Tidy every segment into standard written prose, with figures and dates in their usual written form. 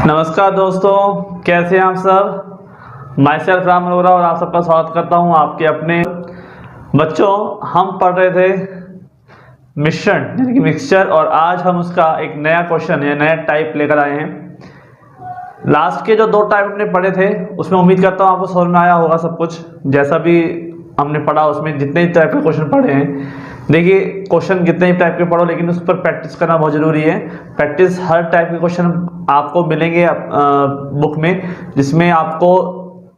नमस्कार दोस्तों, कैसे हैं आप सब। माई सेल्फ राम अरोरा और आप सबका स्वागत करता हूं आपके अपने। बच्चों, हम पढ़ रहे थे मिश्रण यानी कि मिक्सचर, और आज हम उसका एक नया क्वेश्चन या नया टाइप लेकर आए हैं। लास्ट के जो दो टाइप हमने पढ़े थे उसमें उम्मीद करता हूं आपको समझ में आया होगा सब कुछ। जैसा भी हमने पढ़ा उसमें जितने टाइप के क्वेश्चन पढ़े हैं, देखिए क्वेश्चन कितने ही टाइप के पढ़ो लेकिन उस पर प्रैक्टिस करना बहुत जरूरी है। प्रैक्टिस हर टाइप के क्वेश्चन आपको मिलेंगे बुक में, जिसमें आपको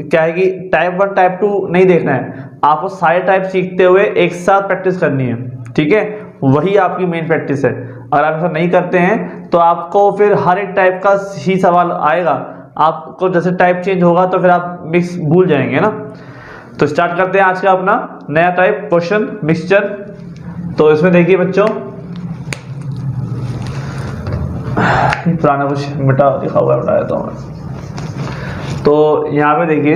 क्या है कि टाइप 1 टाइप 2 नहीं देखना है, आपको सारे टाइप सीखते हुए एक साथ प्रैक्टिस करनी है। ठीक है, वही आपकी मेन प्रैक्टिस है। अगर आप ऐसा नहीं करते हैं तो आपको फिर हर एक टाइप का ही सवाल आएगा, आपको जैसे टाइप चेंज होगा तो फिर आप मिक्स भूल जाएंगे ना। तो स्टार्ट करते हैं आज का अपना नया टाइप क्वेश्चन मिक्सचर। तो इसमें देखिए बच्चों, पुराना कुछ मिटा लिखा हुआ है, बता देता हूं। तो यहां पे देखिए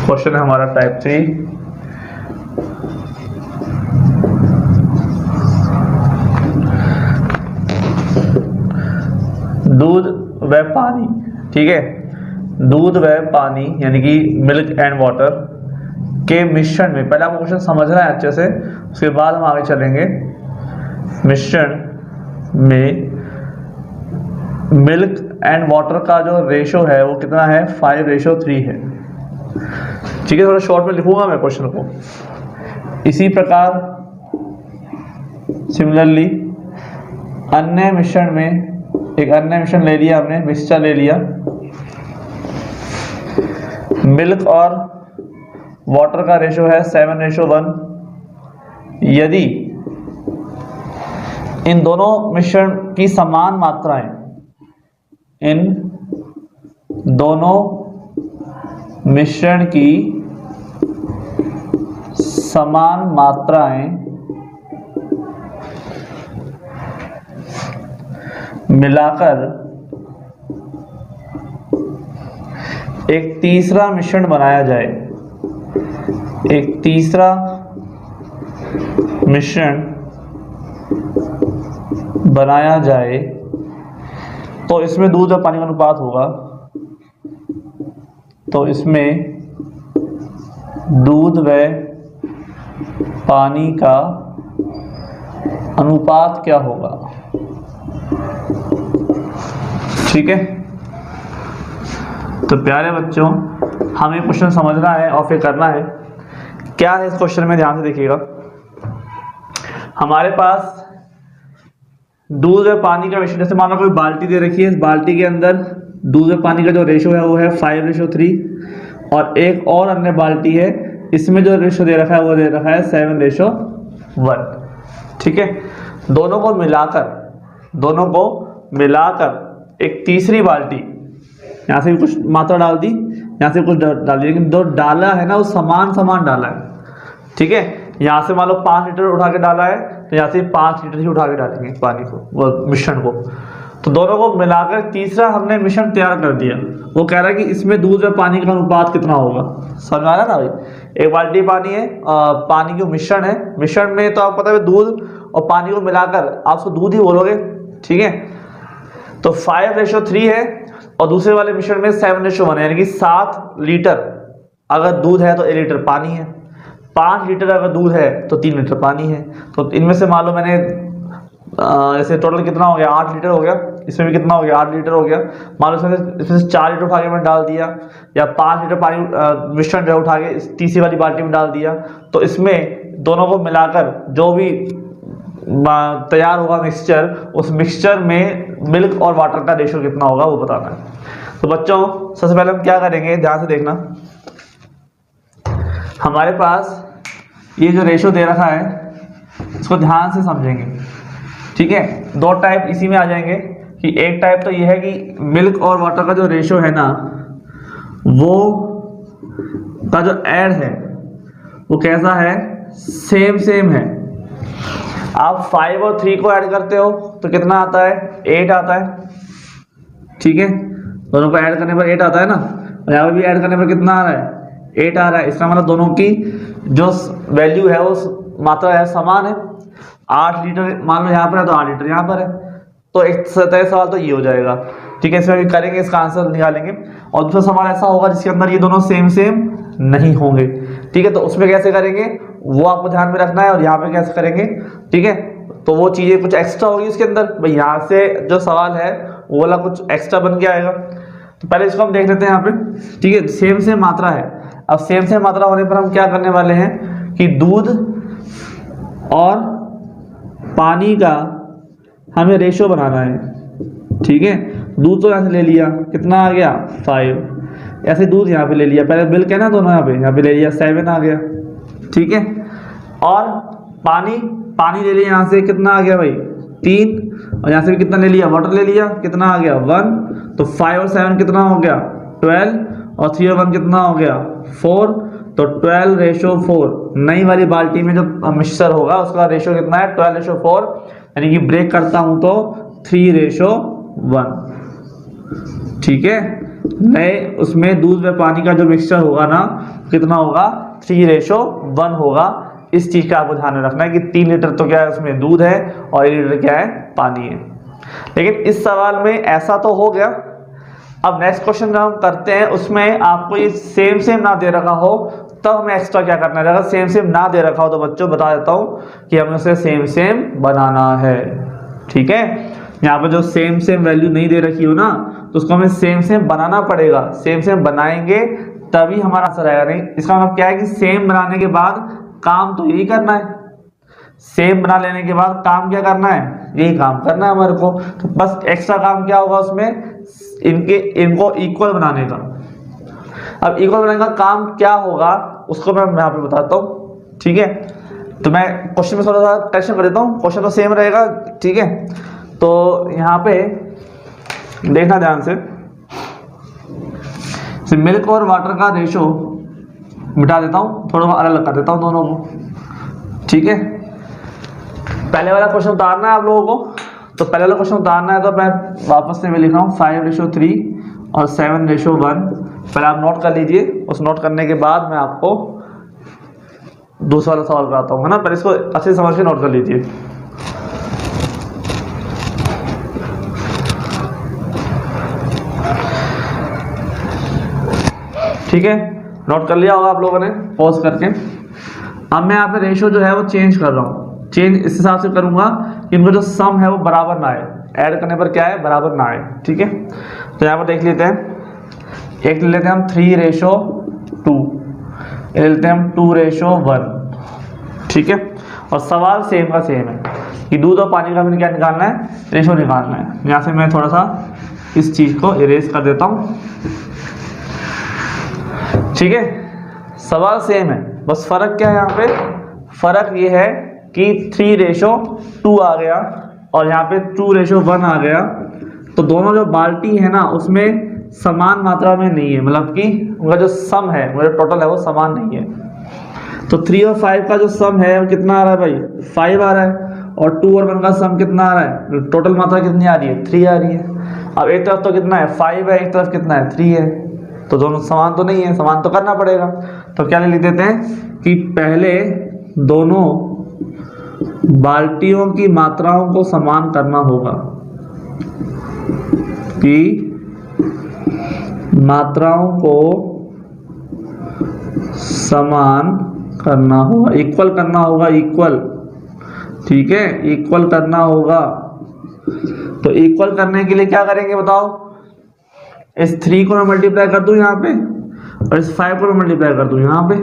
क्वेश्चन है हमारा टाइप 3। दूध व पानी, ठीक है, दूध व पानी यानी कि मिल्क एंड वाटर के मिश्रण में, पहले आपको क्वेश्चन समझना है अच्छे से, उसके बाद हम आगे चलेंगे। मिश्रण में मिल्क एंड वाटर का जो रेशो है वो कितना है, 5:3 है। ठीक है, थोड़ा शॉर्ट में लिखूंगा मैं क्वेश्चन को। इसी प्रकार सिमिलरली अन्य मिश्रण में, एक अन्य मिश्रण ले लिया हमने, मिक्सचर ले लिया, मिल्क और वाटर का रेशो है 7:1। यदि इन दोनों मिश्रण की समान मात्राएं, इन दोनों मिश्रण की समान मात्राएं मिलाकर एक तीसरा मिश्रण बनाया जाए, एक तीसरा मिश्रण बनाया जाए, तो इसमें दूध और पानी का अनुपात होगा। तो इसमें दूध व पानी का अनुपात क्या होगा। ठीक है, तो प्यारे बच्चों, हमें क्वेश्चन समझना है और फिर करना है। क्या है इस क्वेश्चन में, ध्यान से देखिएगा। हमारे पास दूध और पानी का मिश्रण, जैसे मान लो कोई बाल्टी दे रखी है, इस बाल्टी के अंदर दूध और पानी का जो रेशो है वो है 5:3, और एक और अन्य बाल्टी है, इसमें जो रेशो दे रखा है वो दे रखा है 7:1। ठीक है, दोनों को मिलाकर एक तीसरी बाल्टी, यहाँ से भी कुछ मात्रा डाल दी, यहाँ से कुछ डाल दी, लेकिन जो डाला है ना वो समान डाला है। ठीक है, यहाँ से मान लो 5 लीटर उठा के डाला है तो यहाँ से 5 लीटर ही उठा के डालेंगे पानी को, वो मिश्रण को। तो दोनों को मिलाकर तीसरा हमने मिश्रण तैयार कर दिया। वो कह रहा है कि इसमें दूध और पानी का अनुपात कितना होगा। समझ आ रहा ना भाई, एक बाल्टी पानी है, पानी जो मिश्रण है, मिश्रण में तो आपको पता है दूध और पानी को मिलाकर आप उसको दूध ही बोलोगे। ठीक है, तो 5:3 है, और दूसरे वाले मिश्रण में 7:1 है, यानी कि 7 लीटर अगर दूध है तो 1 लीटर पानी है, 5 लीटर अगर दूध है तो 3 लीटर पानी है। तो इनमें से मान लो मैंने जैसे टोटल कितना हो गया, 8 लीटर हो गया, इसमें भी कितना हो गया, 8 लीटर हो गया। मान लो इसमें से 4 लीटर उठा के मैंने डाल दिया, या 5 लीटर पानी मिश्रण जो उठा के इस तीसरी वाली बाल्टी में डाल दिया। तो इसमें दोनों को मिलाकर जो भी तैयार होगा मिक्सचर, उस मिक्सचर में मिल्क और वाटर का रेशो कितना होगा वो बताना है। तो बच्चों, सबसे पहले हम क्या करेंगे, ध्यान से देखना। हमारे पास ये जो रेशो दे रखा है इसको ध्यान से समझेंगे। ठीक है, दो टाइप इसी में आ जाएंगे कि एक टाइप तो ये है कि मिल्क और वाटर का जो रेशो है ना, वो का जो ऐड है वो कैसा है, सेम है। आप 5 और 3 को ऐड करते हो तो कितना आता है, 8 आता है। ठीक है, दोनों को ऐड करने पर 8 आता है ना, और यहाँ पर भी ऐड करने पर कितना आ रहा है, 8 आ रहा है। इसका मतलब दोनों की जो वैल्यू है, वो मात्रा है, समान है। 8 लीटर मान लो यहाँ पर है तो 8 लीटर यहाँ पर है, तो एक सवाल तो ये हो जाएगा। ठीक है, इसमें भी करेंगे, इसका आंसर निकालेंगे। और दूसरा सवाल ऐसा होगा जिसके अंदर ये दोनों सेम सेम नहीं होंगे। ठीक है, तो उसमें कैसे करेंगे वो आपको ध्यान में रखना है, और यहाँ पे कैसे करेंगे। ठीक है, तो वो चीजें कुछ एक्स्ट्रा होगी उसके अंदर, भाई यहाँ से जो सवाल है वो वाला कुछ एक्स्ट्रा बन के आएगा। तो पहले इसको हम देख लेते हैं यहाँ पे। ठीक है, सेम सेम मात्रा है। अब सेम सेम मात्रा होने पर हम क्या करने वाले हैं कि दूध और पानी का हमें रेशो बनाना है। ठीक है, दूध तो यहाँ से ले लिया, कितना आ गया 5, ऐसे दूध यहाँ पे ले लिया, पहले मिल्क है ना दोनों, यहाँ पे ले लिया 7 आ गया। ठीक है, और पानी ले लिया, यहाँ से कितना आ गया भाई 3, और यहाँ से भी कितना ले लिया वाटर ले लिया, कितना आ गया 1, तो 5 और 7 कितना हो गया 12, और 3 और 1 कितना हो गया 4, तो 12:4। नई वाली बाल्टी में जो मिक्सचर होगा उसका रेशो कितना है 12:4, यानी कि ब्रेक करता हूं तो 3:1। ठीक है, नए उसमें दूध में पानी का जो मिक्सचर होगा ना कितना होगा 3:1 होगा। इस चीज का आपको ध्यान में रखना है कि 3 लीटर तो क्या है उसमें दूध है और 1 लीटर क्या है पानी है। लेकिन इस सवाल में ऐसा तो हो गया। अब नेक्स्ट क्वेश्चन जो हम करते हैं उसमें आपको ये सेम सेम ना दे रखा हो तब हमें एक्स्ट्रा क्या करना है। अगर सेम सेम ना दे रखा हो तो बच्चों बता देता हूं कि हमें उसे सेम सेम बनाना है। ठीक है, यहाँ पर जो सेम सेम वैल्यू नहीं दे रखी हो ना तो उसको हमें सेम सेम बनाना पड़ेगा। सेम सेम बनाएंगे तभी हमारा आंसर आएगा। नहीं, इसका मतलब क्या है कि सेम बनाने के बाद काम तो यही करना है। सेम बना लेने के बाद काम क्या करना है, यही काम करना है हमारे को। तो बस एक्स्ट्रा काम क्या होगा उसमें, इनको इक्वल बनाने का। अब इक्वल बनाने का काम क्या होगा उसको मैं यहाँ पे बताता हूँ। ठीक है, तो मैं क्वेश्चन में थोड़ा सा करेक्शन कर देता हूँ, क्वेश्चन तो सेम रहेगा। ठीक है, तो यहाँ पे देखना ध्यान से, मिल्क और वाटर का रेशो मिटा देता हूँ, थोड़ा अलग कर देता हूँ दोनों को। ठीक है, पहले वाला क्वेश्चन उतारना है आप लोगों को, तो पहले वाला क्वेश्चन उतारना है तो मैं वापस से मैं लिख रहा हूँ 5:3 और 7:1। पहले आप नोट कर लीजिए, उस नोट करने के बाद मैं आपको दूसरा वाला सवाल कराता हूँ, है ना। पहले इसको अच्छे से समझ के नोट कर लीजिए। ठीक है, नोट कर लिया होगा आप लोगों ने पॉज करके। अब मैं यहाँ पे रेशो जो है वो चेंज कर रहा हूँ। चेंज इस हिसाब से करूंगा कि इनका जो सम है वो बराबर ना आए, ऐड करने पर क्या है बराबर ना आए। ठीक है, तो यहाँ पर देख लेते हैं, एक ले लेते हैं हम 3:2, ले लेते हैं हम 2:1। ठीक है, और सवाल सेम का सेम है कि दूध और पानी का मैंने क्या निकालना है, रेशो निकालना है। यहाँ से मैं थोड़ा सा इस चीज को इरेज कर देता हूँ। ठीक है, सवाल सेम है, बस फर्क क्या है यहाँ पे, फर्क ये है कि 3:2 आ गया और यहाँ पे 2:1 आ गया। तो दोनों जो बाल्टी है ना उसमें समान मात्रा में नहीं है, मतलब कि उनका जो सम है, उनका जो टोटल है वो समान नहीं है। तो 3 और 5 का जो सम है वो कितना आ रहा है भाई 5 आ रहा है, और 2 और 1 का सम कितना आ रहा है, टोटल मात्रा कितनी आ रही है 3 आ रही है। अब एक तरफ तो कितना है 5 है, एक तरफ कितना है 3 है, तो दोनों समान तो नहीं है, समान तो करना पड़ेगा। तो क्या लिख देते हैं कि पहले दोनों बाल्टियों की मात्राओं को समान करना होगा, कि मात्राओं को समान करना होगा, इक्वल करना होगा, इक्वल। ठीक है, इक्वल करना होगा। तो इक्वल करने के लिए क्या करेंगे बताओ, इस 3 को मैं मल्टीप्लाई कर दूं यहाँ पे और इस 5 को मैं मल्टीप्लाई कर दूं यहाँ पे,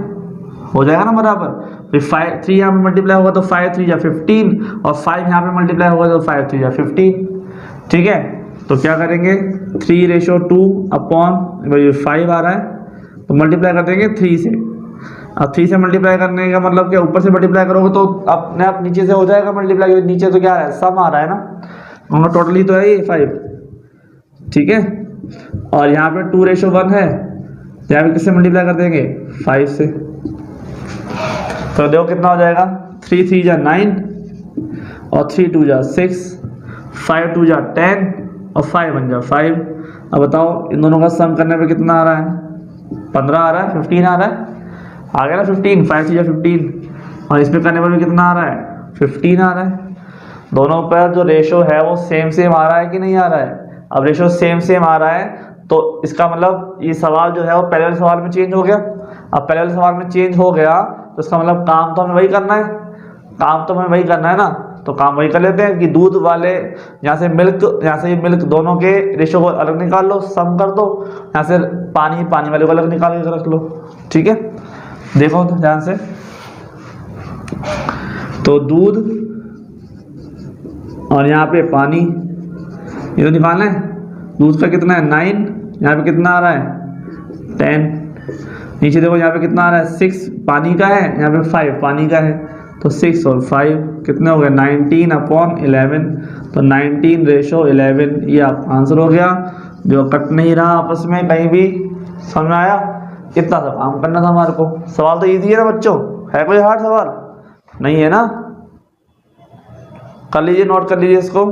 हो जाएगा ना बराबर। फिर 3 यहाँ पे मल्टीप्लाई होगा तो 5 3 या 15, और 5 यहाँ पे मल्टीप्लाई होगा तो 5 3 या 15। ठीक है, तो क्या करेंगे 3:2 अपॉन 5 आ रहा है तो मल्टीप्लाई कर देंगे 3 से। अब 3 से मल्टीप्लाई करने का मतलब क्या, ऊपर से मल्टीप्लाई करोगे तो अपने आप नीचे से हो जाएगा मल्टीप्लाई, नीचे तो क्या है सम आ रहा है ना, उनका टोटली तो है ये 5। ठीक है, और यहाँ पे 2:1 है, यहाँ पे किससे मल्टीप्लाई कर देंगे 5 से। तो देखो कितना हो जाएगा, 3 3 जा 9 और 3 2 जा 6, 5 2 जा 10 और 5 1 जा 5। अब बताओ इन दोनों का सम करने पे कितना आ रहा है, 15 आ रहा है, 15 आ रहा है, आ गया ना 15, 5 3 जा 15, और इसमें करने पर भी कितना आ रहा है 15 आ रहा है। दोनों पर जो रेशो है वो सेम सेम आ रहा है कि नहीं आ रहा है? अब रेशो सेम सेम आ रहा है तो इसका मतलब ये सवाल जो है वो पहले वाले सवाल में चेंज हो गया। अब पहले वाले सवाल में चेंज हो गया तो इसका मतलब काम तो हमें वही करना है, काम तो हमें वही करना है ना। तो काम वही कर लेते हैं कि दूध वाले यहाँ से मिल्क, यहाँ से मिल्क, दोनों के रेशो को अलग निकाल लो, सम कर दो। यहाँ से पानी वाले को अलग निकाल के रख लो। ठीक है, देखो तो ध्यान से। तो दूध और यहाँ पे पानी, ये तो निकालना है। दूध का कितना है 9, यहाँ पे कितना आ रहा है 10। नीचे देखो यहाँ पे कितना आ रहा है 6 पानी का है, यहाँ पे 5 पानी का है। तो 6 और 5 कितने हो गए 19/11। तो 19:11 ये आपका आंसर हो गया, जो कट नहीं रहा आपस में कहीं भी। समझ में आया? इतना सा काम करना था हमारे को। सवाल तो इजी है ना बच्चों, है कोई हार्ड सवाल नहीं है ना? कर लीजिए, नोट कर लीजिए इसको।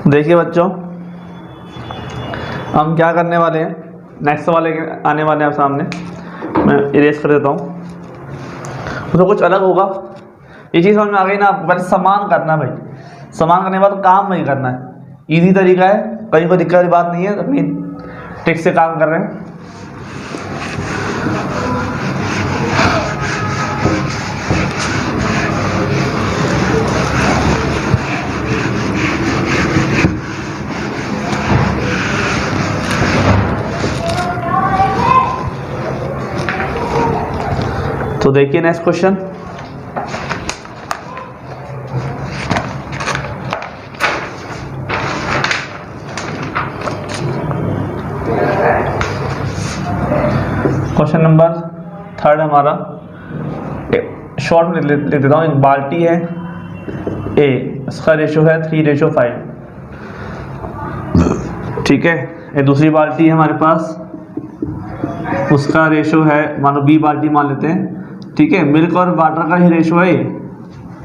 देखिए बच्चों, हम क्या करने वाले हैं, नेक्स्ट वाले आने वाले हैं आप सामने। मैं इरेज कर देता हूँ, उसमें कुछ अलग होगा। ये चीज़ समझ में आ गई ना? बस समान करना भाई, समान करने के बाद काम वही करना है। इजी तरीका है, कहीं कोई दिक्कत वाली बात नहीं है, अपनी ट्रिक से काम कर रहे हैं। तो देखिए नेक्स्ट क्वेश्चन। क्वेश्चन नंबर 3 हमारा, शॉर्ट में लिख देता हूँ। एक बाल्टी है ए, इसका रेशो है 3:5। ठीक है, ये दूसरी बाल्टी है हमारे पास, उसका रेशो है, मानो बी बाल्टी मान लेते हैं। ठीक है, मिल्क और वाटर का ही रेशो है ये।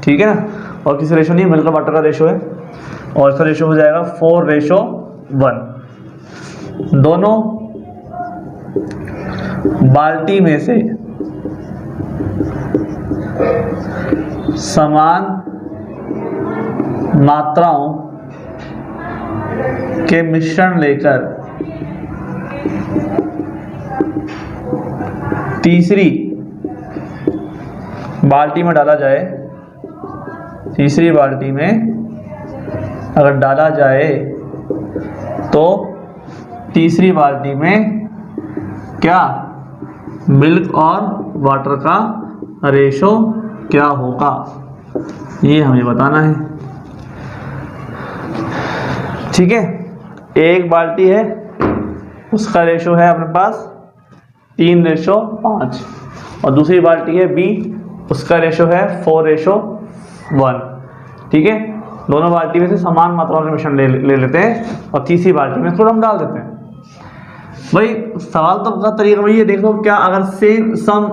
ठीक है ना, और किसी रेशो नहीं, मिल्क और वाटर का रेशो है। और इसका रेशो हो जाएगा 4:1। दोनों बाल्टी में से समान मात्राओं के मिश्रण लेकर तीसरी बाल्टी में डाला जाए, तीसरी बाल्टी में अगर डाला जाए तो तीसरी बाल्टी में क्या मिल्क और वाटर का रेशो क्या होगा, ये हमें बताना है। ठीक है, एक बाल्टी है, उसका रेशो है अपने पास 3:5, और दूसरी बाल्टी है बी, उसका रेशो है 4:1। ठीक है, दोनों बाल्टी में से समान मात्रा में मिश्रण ले लेते हैं और तीसरी बाल्टी में इसको हम डाल देते हैं। भाई सवाल तो का तरीका वही है, देखो क्या अगर सेम सम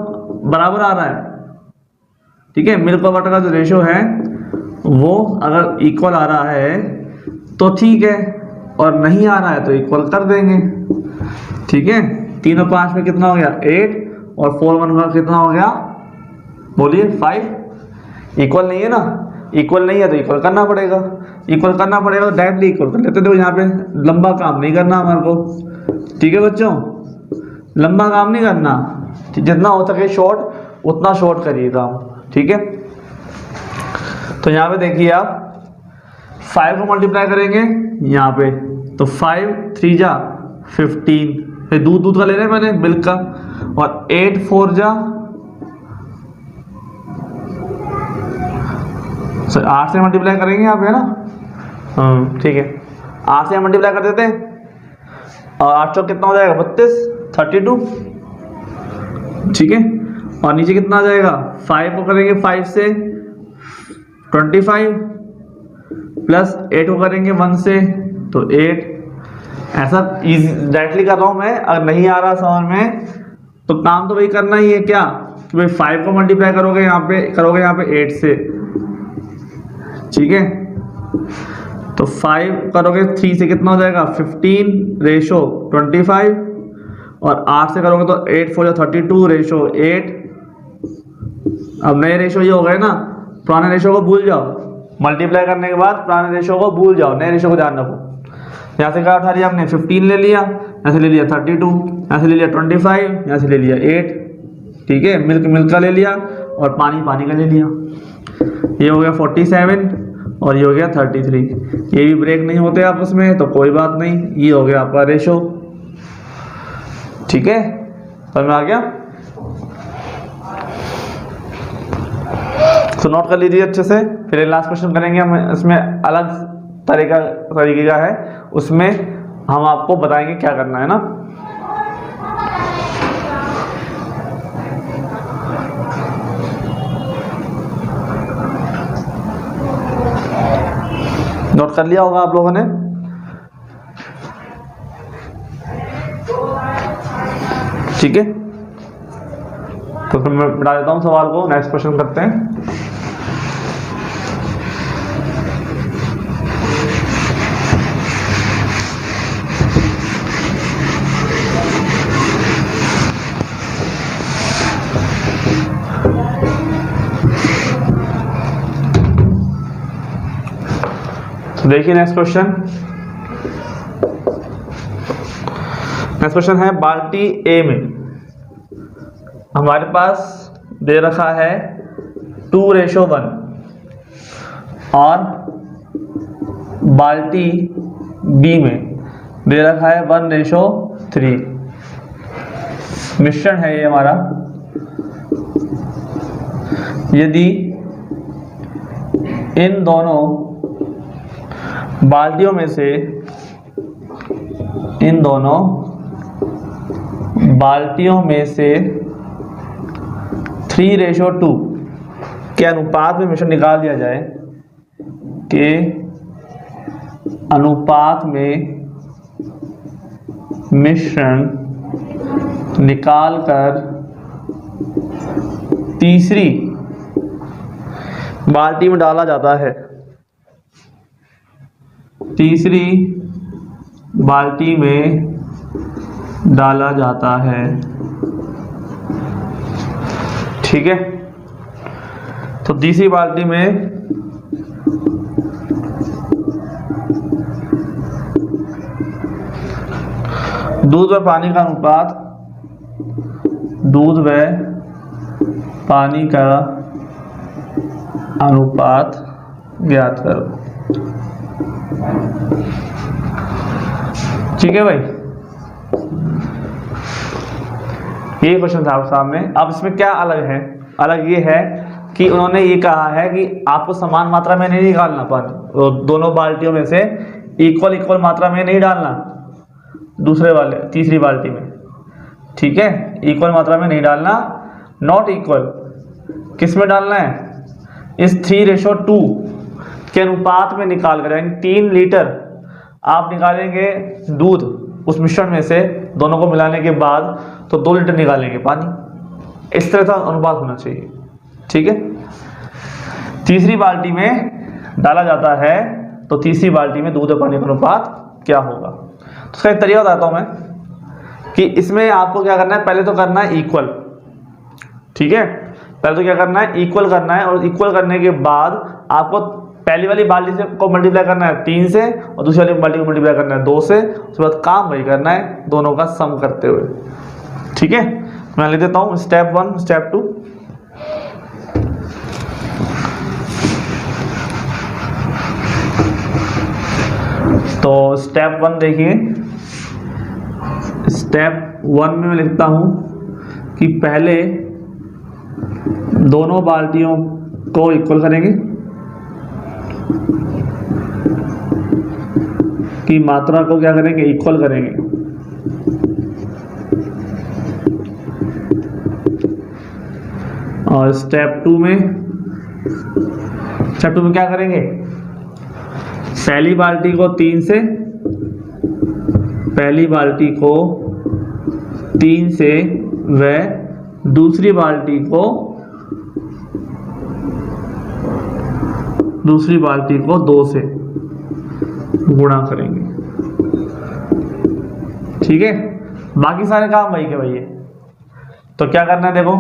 बराबर आ रहा है। ठीक है, मिल्क और वाटर का जो रेशो है वो अगर इक्वल आ रहा है तो ठीक है, और नहीं आ रहा है तो इक्वल कर देंगे। ठीक है, 3 और 5 में कितना हो गया 8, और 4 1 का कितना हो गया बोलिए 5। इक्वल नहीं है ना, इक्वल नहीं है तो इक्वल करना पड़ेगा। इक्वल करना पड़ेगा तो डायरेक्टली इक्वल कर लेते। देखो यहाँ पे लंबा काम नहीं करना हमारे को। ठीक है बच्चों, लंबा काम नहीं करना, जितना हो सके शॉर्ट उतना शॉर्ट करिए काम। ठीक है, तो यहाँ पे देखिए आप 5 को मल्टीप्लाई करेंगे यहाँ पे, तो 5 3 जा 15, फिर दूध का ले रहे हैं मैंने मिल्क का, और 8 4 जा 8 से मल्टीप्लाई करेंगे यहाँ पे, है ना? ठीक है, 8 से मल्टीप्लाई कर देते हैं, और 8 चौक कितना हो जाएगा 32 32। ठीक है, और नीचे कितना आ जाएगा 5 को करेंगे 5 से 25, प्लस 8 को करेंगे 1 से तो 8। ऐसा डायरेक्टली कर रहा हूँ मैं, अगर नहीं आ रहा समझ में तो काम तो वही करना ही है क्या कि भाई 5 को मल्टीप्लाई करोगे यहाँ पे 8 से, ठीक है। तो 5 करोगे 3 से कितना हो जाएगा 15/25, और 8 से करोगे तो 8 4 32/8। अब नए रेशो ये हो गए ना, पुराने रेशो को भूल जाओ, मल्टीप्लाई करने के बाद पुराने रेशो को भूल जाओ, नए रेशो को ध्यान रखो। यहाँ से क्या उठा लिया हमने 15 ले लिया, यहाँ से ले लिया 32, यहाँ से ले लिया 25, यहाँ से ले लिया 8, ठीक है। मिल्क का ले लिया और पानी का ले लिया। ये हो गया 47 और ये हो गया 33। ये भी ब्रेक नहीं होते आपस में तो कोई बात नहीं, ये हो गया आपका रेशो, ठीक है। समझ में आ गया? तो नोट कर लीजिए अच्छे से। फिर लास्ट क्वेश्चन करेंगे हम, इसमें अलग तरीके का है, उसमें हम आपको बताएंगे क्या करना है ना। नोट कर लिया होगा आप लोगों ने? ठीक है, तो फिर मैं बता देता हूं सवाल को, नेक्स्ट क्वेश्चन करते हैं। तो देखिए नेक्स्ट क्वेश्चन है, बाल्टी ए में हमारे पास दे रखा है 2:1 और बाल्टी बी में दे रखा है 1:3। मिश्रण है ये हमारा। यदि इन दोनों बाल्टियों में से 3:2 के अनुपात में मिश्रण निकाल दिया जाए, के अनुपात में मिश्रण निकालकर तीसरी बाल्टी में डाला जाता है, तीसरी बाल्टी में डाला जाता है, ठीक है। तो तीसरी बाल्टी में दूध व पानी का अनुपात, दूध व पानी का अनुपात ज्ञात करो, ठीक है भाई। ये क्वेश्चन था आपके सामने। अब इसमें क्या अलग है? अलग ये है कि उन्होंने ये कहा है कि आपको समान मात्रा में नहीं निकालना, पर दोनों बाल्टियों में से इक्वल मात्रा में नहीं डालना, तीसरी बाल्टी में, ठीक है। इक्वल मात्रा में नहीं डालना, नॉट इक्वल किस में डालना है? इस 3:2 के अनुपात में निकाल कर, यानी 3 लीटर आप निकालेंगे दूध उस मिश्रण में से, दोनों को मिलाने के बाद तो 2 लीटर निकालेंगे पानी। इस तरह का अनुपात होना चाहिए, ठीक है। तीसरी बाल्टी में डाला जाता है तो तीसरी बाल्टी में दूध और पानी का अनुपात क्या होगा? तो उसका एक तरीका बताता हूं मैं कि इसमें आपको क्या करना है। पहले तो करना है इक्वल, ठीक है। पहले तो क्या करना है, इक्वल करना है, और इक्वल करने के बाद आपको पहली वाली बाल्टी से को मल्टीप्लाई करना है 3 से, और दूसरी वाली बाल्टी को मल्टीप्लाई करना है 2 से। उसके बाद काम वही करना है, दोनों का सम करते हुए, ठीक है। मैं लिख देता हूं स्टेप 1 स्टेप 2। तो स्टेप 1 देखिए, स्टेप 1 में मैं लिखता हूं कि पहले दोनों बाल्टियों को इक्वल करेंगे, की मात्रा को क्या करेंगे, इक्वल करेंगे। और स्टेप 2 में क्या करेंगे, पहली बाल्टी को 3 से वह दूसरी बाल्टी को 2 से गुणा करेंगे। ठीक है, बाकी सारे काम वही के वही है। तो क्या करना है, देखो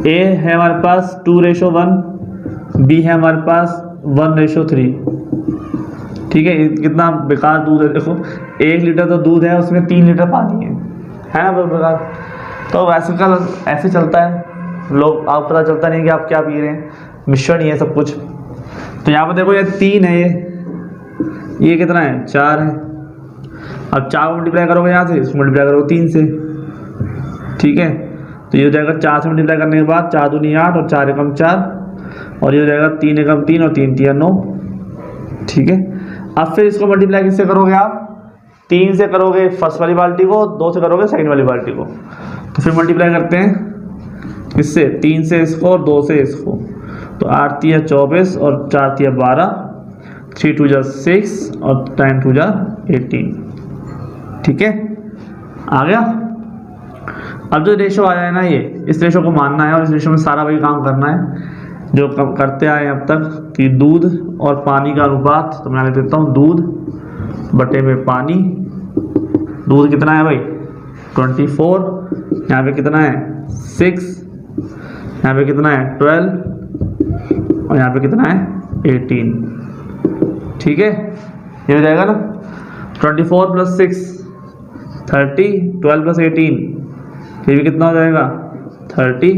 A है हमारे पास 2:1, B है हमारे पास 1:3। ठीक है, कितना बेकार दूध है, देखो 1 लीटर तो दूध है, उसमें 3 लीटर पानी है ना बेकार। तो वैसे कल ऐसे चलता है, लोग आप पता चलता नहीं कि आप क्या पी रहे हैं, मिश्रण ही है सब कुछ। तो यहाँ पर देखो ये 3 है, ये कितना है 4 है। अब 4 मल्टीप्लाई करोगे यहाँ से, इसको मल्टीप्लाई करोगे 3 से। ठीक है, तो ये हो जाएगा 4 से मल्टीप्लाई करने के बाद 4 दूनी 8 और 4 एकम 4, और ये हो जाएगा 3 एकम 3 और 3 तिया 9। ठीक है, अब फिर इसको मल्टीप्लाई किससे करोगे आप, 3 से करोगे फर्स्ट वाली बाल्टी को, 2 से करोगे सेकंड वाली बाल्टी को। तो फिर मल्टीप्लाई करते हैं इससे, 3 से इसको और 2 से इसको। तो 8 तिया 24 और 4 तिया 12, 3 2 जा 6 और 9 2 जा 18। ठीक है, आ गया। अब जो रेशो आया है ना, ये इस रेशो को मानना है और इस रेशो में सारा वही काम करना है जो करते आए अब तक कि दूध और पानी का अनुपात। तो मैं लिख देता हूँ दूध बटे में पानी। दूध कितना है भाई 24, यहाँ पे कितना है 6, यहाँ पे कितना है 12 और यहाँ पे कितना है 18। ठीक है, ये हो जाएगा ना 24 + 6 30, 12 + 18, ये भी कितना हो जाएगा 30।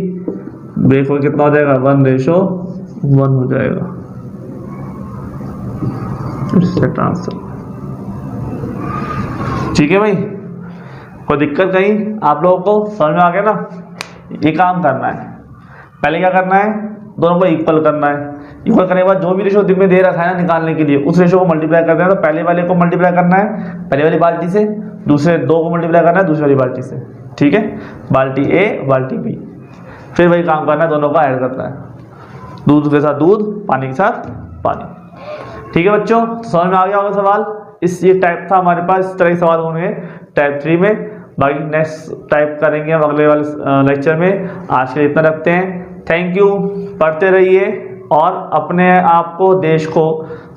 ब्रेक हो कितना हो जाएगा 1:1 हो जाएगा। इससे ट्रांसफर। ठीक है भाई, कोई दिक्कत नहीं, आप लोगों को समझ में आ गया ना। ये काम करना है, पहले क्या करना है, दोनों को इक्वल करना है। इक्वल करने के बाद जो भी रेशो दिन में दे रखा है ना निकालने के लिए, उस रेशो को मल्टीप्लाई करना है। तो पहले वाले को मल्टीप्लाई करना है पहले वाली बाल्टी से, दूसरे 2 को मल्टीप्लाई करना है दूसरी वाली बाल्टी से। ठीक है, बाल्टी A बाल्टी B, फिर वही काम करना है, दोनों का ऐड करना है, दूध के साथ दूध, पानी के साथ पानी। ठीक है बच्चों, समझ में आ गया होगा सवाल। ये टाइप था हमारे पास, इस तरह के सवाल होंगे टाइप 3 में। बाकी नेक्स्ट टाइप करेंगे हम अगले वाले लेक्चर में। आज के लिए इतना रखते हैं, थैंक यू। पढ़ते रहिए और अपने आप को, देश को,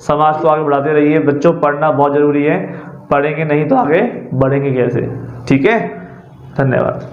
समाज को आगे बढ़ाते रहिए। बच्चों पढ़ना बहुत ज़रूरी है, पढ़ेंगे नहीं तो आगे बढ़ेंगे कैसे। ठीक है, धन्यवाद।